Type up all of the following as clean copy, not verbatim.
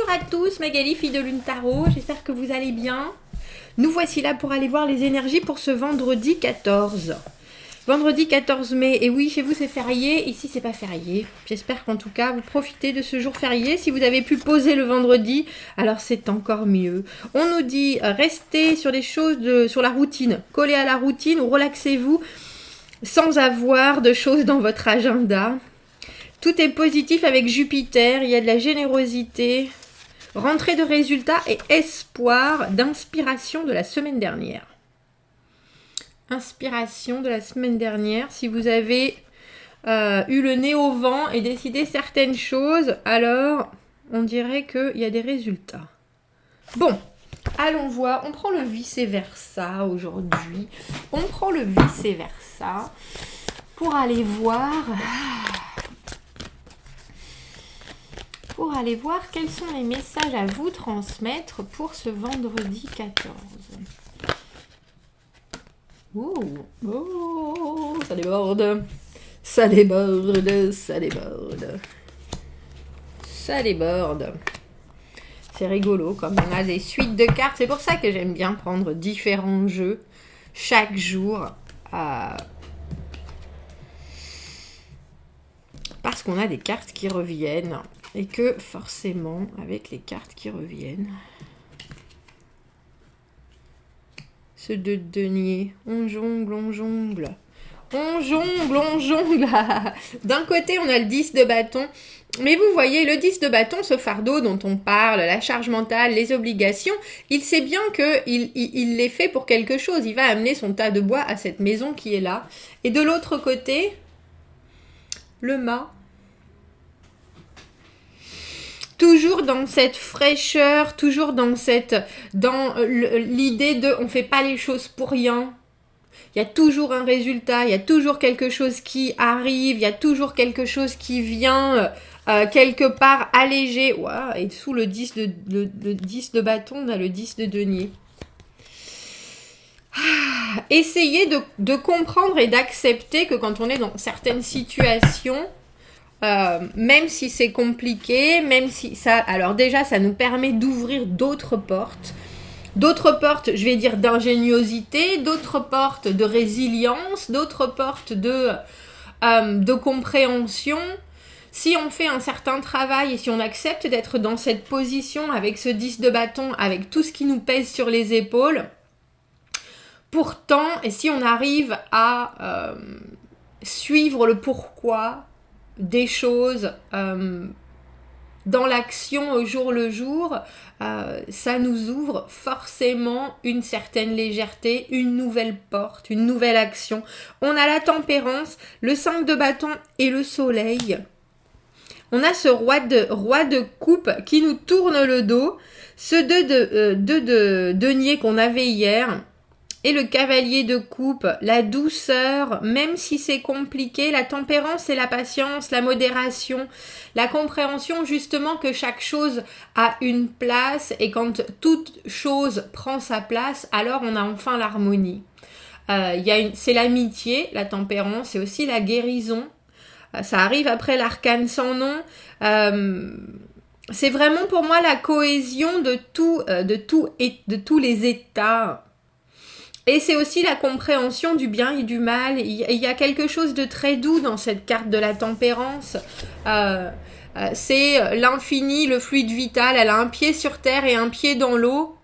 Bonjour à tous, Magali, fille de Lune Tarot, j'espère que vous allez bien. Nous voici là pour aller voir les énergies pour ce vendredi 14. Vendredi 14 mai, et oui, chez vous c'est férié, ici c'est pas férié. J'espère qu'en tout cas vous profitez de ce jour férié. Si vous avez pu poser le vendredi, alors c'est encore mieux. On nous dit restez sur les choses, sur la routine, collez à la routine ou relaxez-vous sans avoir de choses dans votre agenda. Tout est positif avec Jupiter, il y a de la générosité, rentrée de résultats et espoir d'inspiration de la semaine dernière. Inspiration de la semaine dernière, si vous avez eu le nez au vent et décidé certaines choses, alors on dirait qu'il y a des résultats. Bon, allons voir, on prend le vice-versa aujourd'hui, on prend le vice-versa pour aller voir... quels sont les messages à vous transmettre pour ce vendredi 14. Oh, ça déborde. Ça déborde, ça déborde. Ça déborde. C'est rigolo comme on a des suites de cartes. C'est pour ça que j'aime bien prendre différents jeux chaque jour. Parce qu'on a des cartes qui reviennent. Et que forcément, avec les cartes qui reviennent, ce de denier, on jongle, on jongle. On jongle, on jongle. D'un côté, on a le 10 de bâton. Mais vous voyez, le 10 de bâton, ce fardeau dont on parle, la charge mentale, les obligations, il sait bien qu'il les fait pour quelque chose. Il va amener son tas de bois à cette maison qui est là. Et de l'autre côté, le mât. Toujours dans cette fraîcheur, toujours dans l'idée de on fait pas les choses pour rien. Il y a toujours un résultat, il y a toujours quelque chose qui arrive, il y a toujours quelque chose qui vient quelque part alléger. Wow, et sous le 10 de bâton, on a le 10 de denier. Essayez de comprendre et d'accepter que quand on est dans certaines situations, même si c'est compliqué, même si ça... Alors déjà, ça nous permet d'ouvrir d'autres portes. D'autres portes, je vais dire, d'ingéniosité, d'autres portes de résilience, d'autres portes de compréhension. Si on fait un certain travail et si on accepte d'être dans cette position avec ce 10 de bâton, avec tout ce qui nous pèse sur les épaules, pourtant, et si on arrive à suivre le pourquoi des choses dans l'action au jour le jour, ça nous ouvre forcément une certaine légèreté, une nouvelle porte, une nouvelle action. On a la tempérance, le 5 de bâton et le soleil. On a ce roi de coupe qui nous tourne le dos, ce 2 de denier qu'on avait hier. Et le cavalier de coupe, la douceur, même si c'est compliqué, la tempérance et la patience, la modération, la compréhension justement que chaque chose a une place et quand toute chose prend sa place, alors on a enfin l'harmonie. C'est l'amitié, la tempérance, c'est aussi la guérison. Ça arrive après l'arcane sans nom. C'est vraiment pour moi la cohésion de tous les états. Et c'est aussi la compréhension du bien et du mal. Il y a quelque chose de très doux dans cette carte de la tempérance. C'est l'infini, le fluide vital. Elle a un pied sur terre et un pied dans l'eau.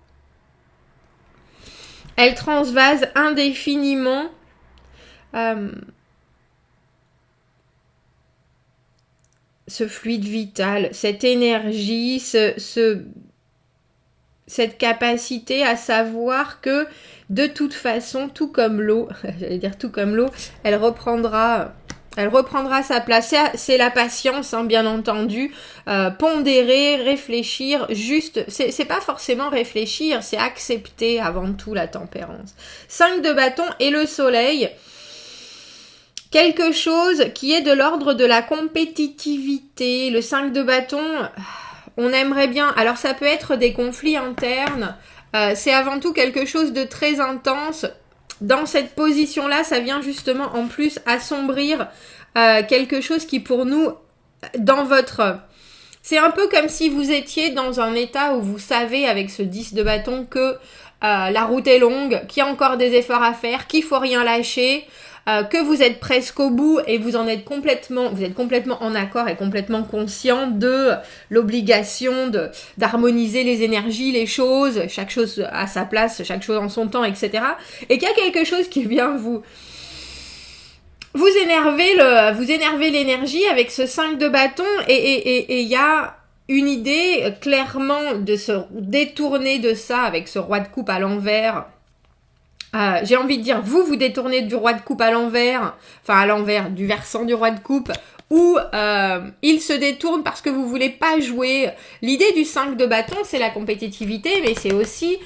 Elle transvase indéfiniment. Ce fluide vital, cette énergie, cette capacité à savoir que de toute façon, tout comme l'eau, elle reprendra sa place. C'est la patience, hein, bien entendu. Pondérer, réfléchir, juste, c'est pas forcément réfléchir, c'est accepter avant tout la tempérance. 5 de bâton et le soleil. Quelque chose qui est de l'ordre de la compétitivité. Le 5 de bâton... On aimerait bien, alors ça peut être des conflits internes, c'est avant tout quelque chose de très intense. Dans cette position-là, ça vient justement en plus assombrir quelque chose qui pour nous, dans votre C'est un peu comme si vous étiez dans un état où vous savez avec ce 10 de bâton que la route est longue, qu'il y a encore des efforts à faire, qu'il faut rien lâcher, que vous êtes presque au bout et vous êtes complètement en accord et complètement conscient de l'obligation d'harmoniser les énergies, les choses, chaque chose à sa place, chaque chose en son temps, etc. Et qu'il y a quelque chose qui vient vous énervez l'énergie avec ce 5 de bâton et il y a une idée clairement de se détourner de ça avec ce roi de coupe à l'envers. J'ai envie de dire, vous détournez du roi de coupe à l'envers, enfin à l'envers, du versant du roi de coupe, ou il se détourne parce que vous voulez pas jouer. L'idée du 5 de bâton, c'est la compétitivité, mais c'est aussi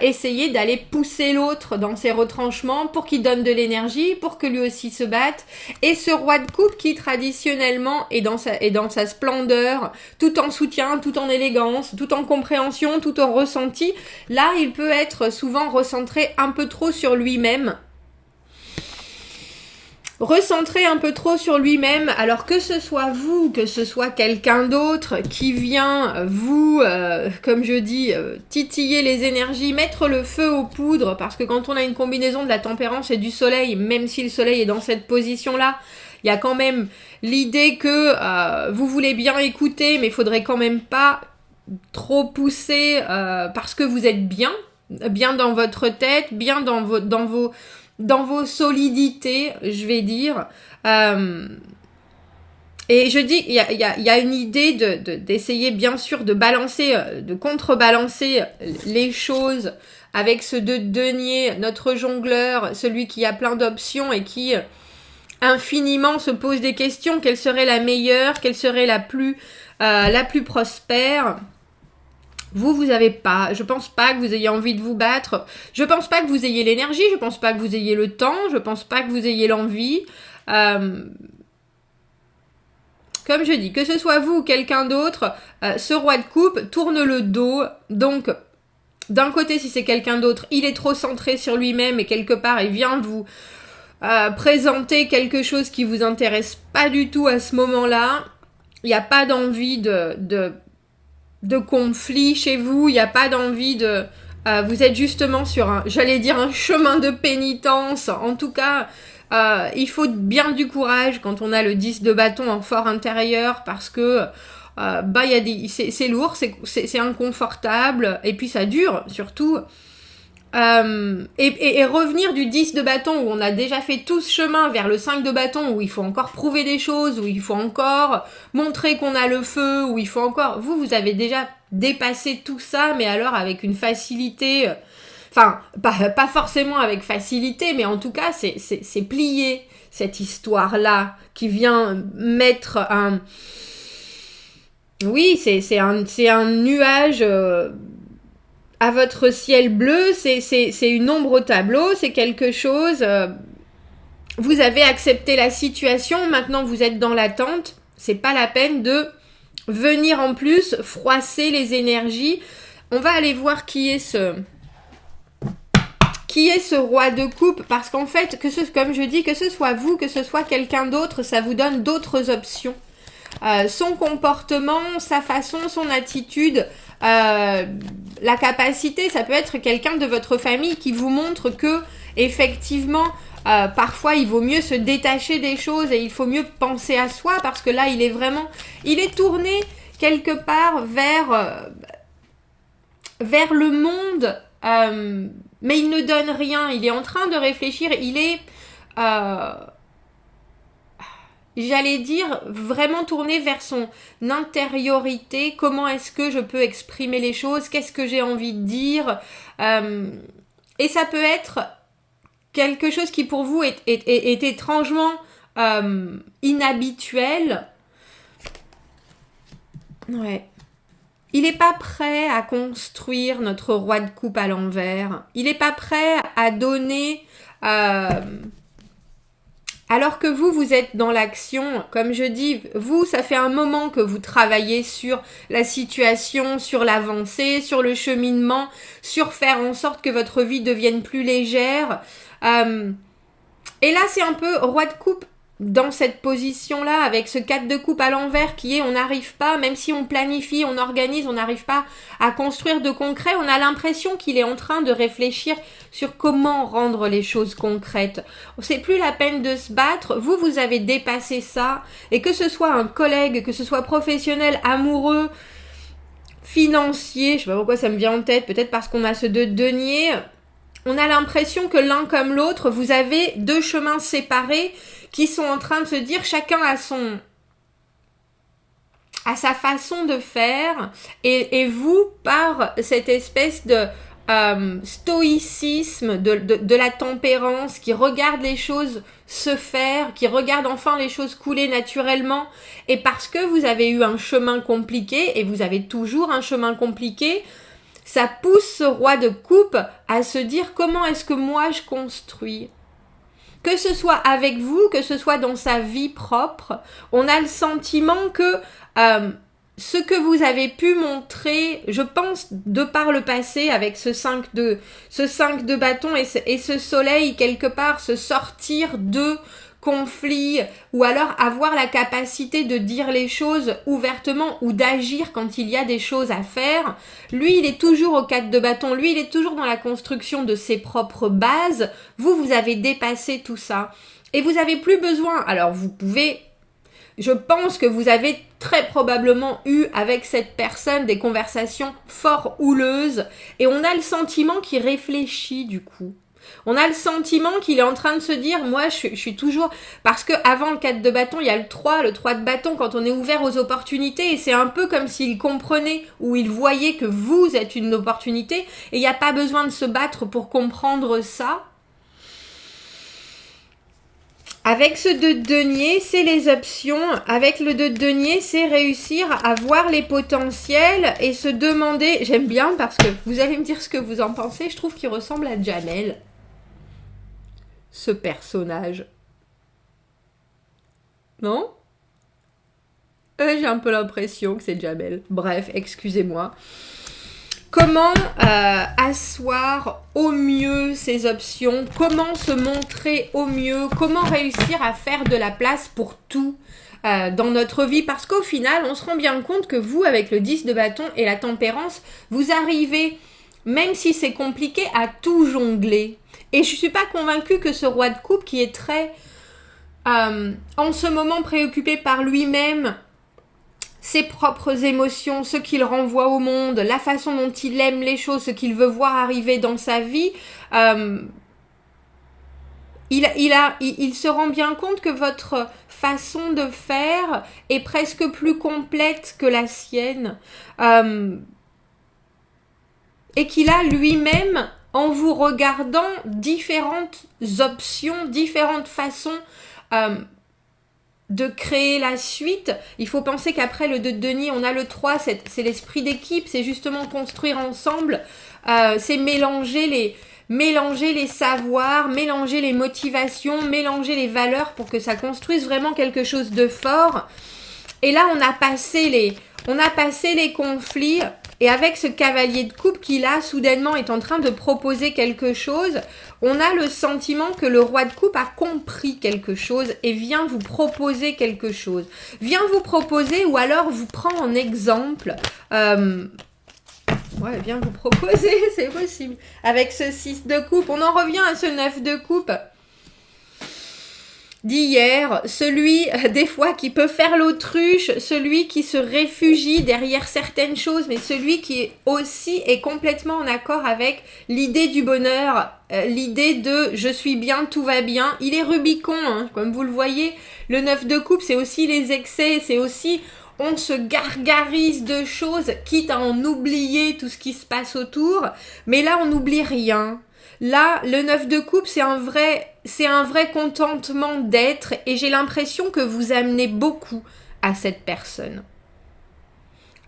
essayer d'aller pousser l'autre dans ses retranchements pour qu'il donne de l'énergie, pour que lui aussi se batte. Et ce roi de coupe qui traditionnellement est dans sa splendeur, tout en soutien, tout en élégance, tout en compréhension, tout en ressenti, là il peut être souvent recentré un peu trop sur lui-même. Recentrer un peu trop sur lui-même, alors que ce soit vous, que ce soit quelqu'un d'autre qui vient vous, comme je dis, titiller les énergies, mettre le feu aux poudres, parce que quand on a une combinaison de la tempérance et du soleil, même si le soleil est dans cette position-là, il y a quand même l'idée que vous voulez bien écouter, mais il faudrait quand même pas trop pousser parce que vous êtes bien dans votre tête, bien dans vos solidités, je vais dire. Et je dis, il y a une idée d'essayer bien sûr de balancer, de contrebalancer les choses avec ce de denier, notre jongleur, celui qui a plein d'options et qui infiniment se pose des questions. Quelle serait la meilleure? Quelle serait la plus prospère? Vous avez pas, je pense pas que vous ayez envie de vous battre, je pense pas que vous ayez l'énergie, je pense pas que vous ayez le temps, je pense pas que vous ayez l'envie. Comme je dis, que ce soit vous ou quelqu'un d'autre, ce roi de coupe tourne le dos, donc d'un côté si c'est quelqu'un d'autre, il est trop centré sur lui-même et quelque part il vient vous présenter quelque chose qui vous intéresse pas du tout à ce moment-là, il n'y a pas d'envie de conflit chez vous, il n'y a pas d'envie de... vous êtes justement sur un chemin de pénitence. En tout cas, il faut bien du courage quand on a le 10 de bâton en fort intérieur parce que c'est lourd, c'est inconfortable et puis ça dure surtout. Et revenir du 10 de bâton où on a déjà fait tout ce chemin vers le 5 de bâton où il faut encore prouver des choses, où il faut encore montrer qu'on a le feu, où il faut encore... Vous avez déjà dépassé tout ça, mais alors avec une facilité... Enfin, pas forcément avec facilité, mais en tout cas, c'est plié, cette histoire-là, qui vient mettre un... Oui, c'est un nuage... à votre ciel bleu, c'est une ombre au tableau, c'est quelque chose... vous avez accepté la situation, maintenant vous êtes dans l'attente, c'est pas la peine de venir en plus froisser les énergies. On va aller voir qui est ce roi de coupe, parce qu'en fait, comme je dis, que ce soit vous, que ce soit quelqu'un d'autre, ça vous donne d'autres options. Son comportement, sa façon, son attitude, la capacité, ça peut être quelqu'un de votre famille qui vous montre que effectivement parfois il vaut mieux se détacher des choses et il faut mieux penser à soi parce que là il est tourné quelque part vers le monde mais il ne donne rien, il est en train de réfléchir, il est j'allais dire, vraiment tourner vers son intériorité. Comment est-ce que je peux exprimer les choses? Qu'est-ce que j'ai envie de dire? Et ça peut être quelque chose qui pour vous est étrangement inhabituel. Ouais. Il n'est pas prêt à construire notre roi de coupe à l'envers. Il n'est pas prêt à donner... Alors que vous êtes dans l'action, comme je dis, vous, ça fait un moment que vous travaillez sur la situation, sur l'avancée, sur le cheminement, sur faire en sorte que votre vie devienne plus légère. Et là, c'est un peu roi de coupe. dans cette position-là, avec ce 4 de coupe à l'envers qui est on n'arrive pas, même si on planifie, on organise, on n'arrive pas à construire de concret, on a l'impression qu'il est en train de réfléchir sur comment rendre les choses concrètes. C'est plus la peine de se battre, vous avez dépassé ça, et que ce soit un collègue, que ce soit professionnel, amoureux, financier, je sais pas pourquoi ça me vient en tête, peut-être parce qu'on a ce 2 de denier, on a l'impression que l'un comme l'autre, vous avez 2 chemins séparés qui sont en train de se dire chacun à sa façon de faire et vous par cette espèce de stoïcisme, de la tempérance qui regarde les choses se faire, qui regarde enfin les choses couler naturellement et parce que vous avez eu un chemin compliqué et vous avez toujours un chemin compliqué, ça pousse ce roi de coupe à se dire comment est-ce que moi je construis. Que ce soit avec vous, que ce soit dans sa vie propre, on a le sentiment que ce que vous avez pu montrer, je pense, de par le passé, avec ce 5 de bâton et ce soleil, quelque part, se sortir de conflit, ou alors avoir la capacité de dire les choses ouvertement ou d'agir quand il y a des choses à faire. Lui, il est toujours au 4 de bâton, lui, il est toujours dans la construction de ses propres bases. Vous avez dépassé tout ça. Et vous avez plus besoin, alors vous pouvez... Je pense que vous avez très probablement eu avec cette personne des conversations fort houleuses et on a le sentiment qu'il réfléchit du coup. On a le sentiment qu'il est en train de se dire, moi je suis toujours... Parce que avant le 4 de bâton, il y a le 3 de bâton quand on est ouvert aux opportunités et c'est un peu comme s'il comprenait ou il voyait que vous êtes une opportunité et il n'y a pas besoin de se battre pour comprendre ça. Avec ce 2 de denier, c'est les options. Avec le 2 de denier, c'est réussir à voir les potentiels et se demander... J'aime bien parce que vous allez me dire ce que vous en pensez. Je trouve qu'il ressemble à Jamel. Ce personnage. Non ? J'ai un peu l'impression que c'est Jamel. Bref, excusez-moi. Comment asseoir au mieux ces options, comment se montrer au mieux, comment réussir à faire de la place pour tout dans notre vie. Parce qu'au final, on se rend bien compte que vous, avec le 10 de bâton et la tempérance, vous arrivez, même si c'est compliqué, à tout jongler. Et je ne suis pas convaincue que ce roi de coupe qui est très, en ce moment, préoccupé par lui-même, ses propres émotions, ce qu'il renvoie au monde, la façon dont il aime les choses, ce qu'il veut voir arriver dans sa vie, il se rend bien compte que votre façon de faire est presque plus complète que la sienne. Et qu'il a lui-même, en vous regardant, différentes options, différentes façons de créer la suite. Il faut penser qu'après le 2 de denier, on a le 3, c'est l'esprit d'équipe, c'est justement construire ensemble, c'est mélanger les savoirs, mélanger les motivations, mélanger les valeurs pour que ça construise vraiment quelque chose de fort. Et là, on a passé les conflits. Et avec ce cavalier de coupe qui là, soudainement, est en train de proposer quelque chose, on a le sentiment que le roi de coupe a compris quelque chose et vient vous proposer quelque chose. Vient vous proposer ou alors vous prend en exemple. Vient vous proposer, c'est possible. Avec ce 6 de coupe, on en revient à ce 9 de coupe d'hier, celui des fois qui peut faire l'autruche, celui qui se réfugie derrière certaines choses, mais celui qui aussi est complètement en accord avec l'idée du bonheur, l'idée de je suis bien, tout va bien. Il est Rubicon, hein, comme vous le voyez. Le 9 de coupe, c'est aussi les excès, c'est aussi on se gargarise de choses, quitte à en oublier tout ce qui se passe autour, mais là on n'oublie rien. Là, le 9 de coupe, c'est un vrai contentement d'être et j'ai l'impression que vous amenez beaucoup à cette personne.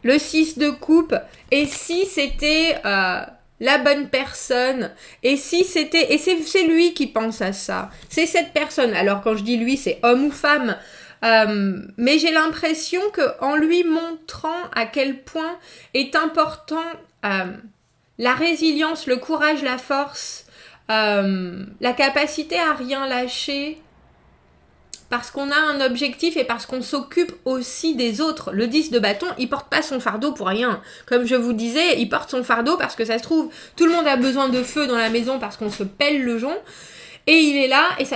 Le 6 de coupe, et si c'était la bonne personne, et si c'était... Et c'est lui qui pense à ça, c'est cette personne. Alors quand je dis lui, c'est homme ou femme, mais j'ai l'impression qu'en lui montrant à quel point est important... la résilience, le courage, la force, la capacité à rien lâcher, parce qu'on a un objectif et parce qu'on s'occupe aussi des autres. Le 10 de bâton, il porte pas son fardeau pour rien. Comme je vous disais, il porte son fardeau parce que ça se trouve, tout le monde a besoin de feu dans la maison parce qu'on se pèle le jonc. Et il est là, et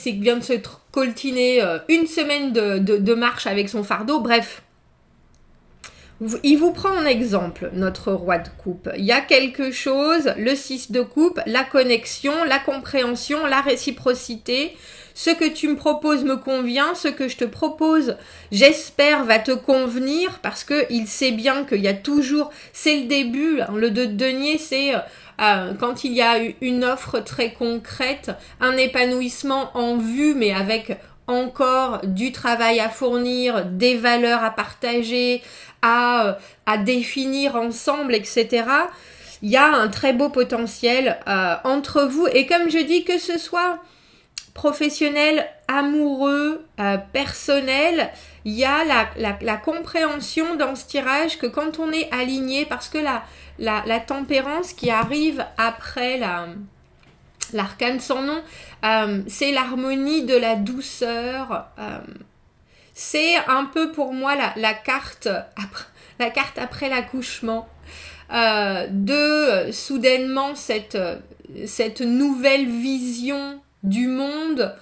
il vient de se coltiner une semaine de marche avec son fardeau. Bref, il vous prend en exemple, notre roi de coupe. Il y a quelque chose, le 6 de coupe, la connexion, la compréhension, la réciprocité. Ce que tu me proposes me convient, ce que je te propose, j'espère, va te convenir, parce qu'il sait bien qu'il y a toujours, c'est le début, hein, le 2 de denier, c'est quand il y a une offre très concrète, un épanouissement en vue, mais avec encore du travail à fournir, des valeurs à partager, à définir ensemble, etc. Il y a un très beau potentiel entre vous. Et comme je dis, que ce soit professionnel, amoureux, personnel, il y a la compréhension dans ce tirage que quand on est aligné, parce que la tempérance qui arrive après l'arcane sans nom, c'est l'harmonie de la douceur. C'est un peu pour moi la carte après l'accouchement, soudainement cette nouvelle vision du monde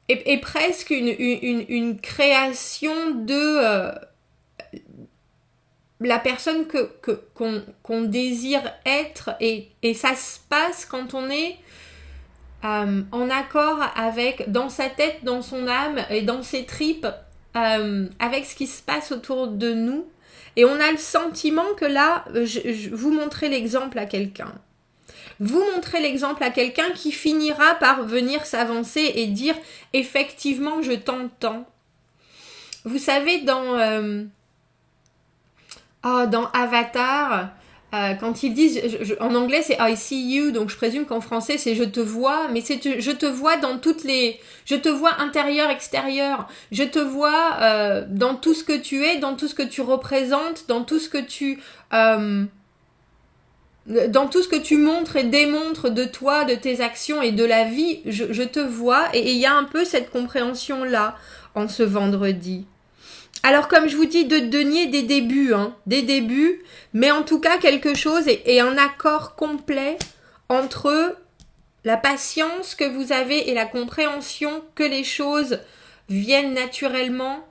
est presque une création de la personne qu'on désire être, et ça se passe quand on est en accord avec, dans sa tête, dans son âme et dans ses tripes, avec ce qui se passe autour de nous. Et on a le sentiment que là, je vous montrer l'exemple à quelqu'un. Vous montrez l'exemple à quelqu'un qui finira par venir s'avancer et dire « Effectivement, je t'entends ». Vous savez, dans Avatar, quand ils disent, en anglais c'est I see you, donc je présume qu'en français c'est je te vois, mais c'est je te vois dans je te vois intérieur, extérieur, je te vois dans tout ce que tu es, dans tout ce que tu représentes, dans tout ce que tu montres et démontres de toi, de tes actions et de la vie, je te vois, et il y a un peu cette compréhension là en ce vendredi. Alors comme je vous dis, de denier des débuts, mais en tout cas quelque chose et un accord complet entre la patience que vous avez et la compréhension que les choses viennent naturellement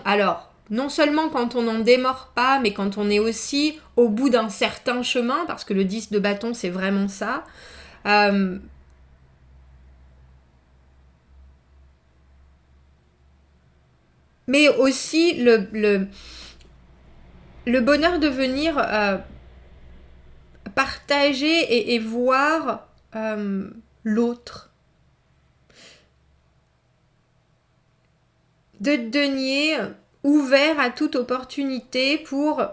alors non seulement quand on n'en démord pas, mais quand on est aussi au bout d'un certain chemin, parce que le 10 de bâton c'est vraiment ça. Mais aussi le bonheur de venir partager et voir l'autre. De denier ouvert à toute opportunité pour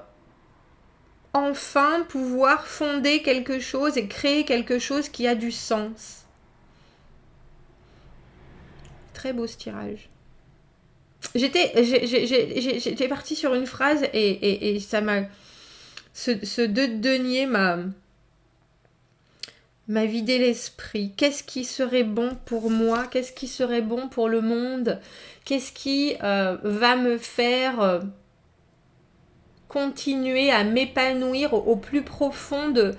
enfin pouvoir fonder quelque chose et créer quelque chose qui a du sens. Très beau ce tirage. J'étais partie sur une phrase et ça m'a... Ce 2 de denier m'a vidé l'esprit. Qu'est-ce qui serait bon pour moi? Qu'est-ce qui serait bon pour le monde? Qu'est-ce qui va me faire continuer à m'épanouir au plus profond de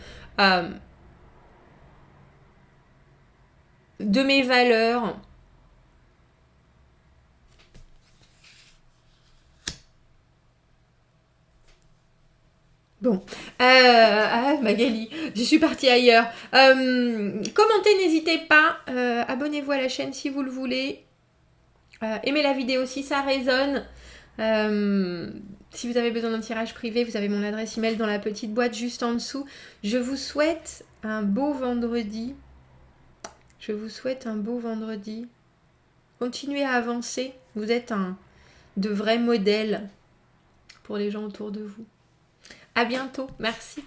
mes valeurs? Bon, Magali, je suis partie ailleurs. Commentez, n'hésitez pas. Abonnez-vous à la chaîne si vous le voulez. Aimez la vidéo si ça résonne. Si vous avez besoin d'un tirage privé, vous avez mon adresse email dans la petite boîte juste en dessous. Je vous souhaite un beau vendredi. Continuez à avancer. Vous êtes de vrais modèles pour les gens autour de vous. À bientôt. Merci.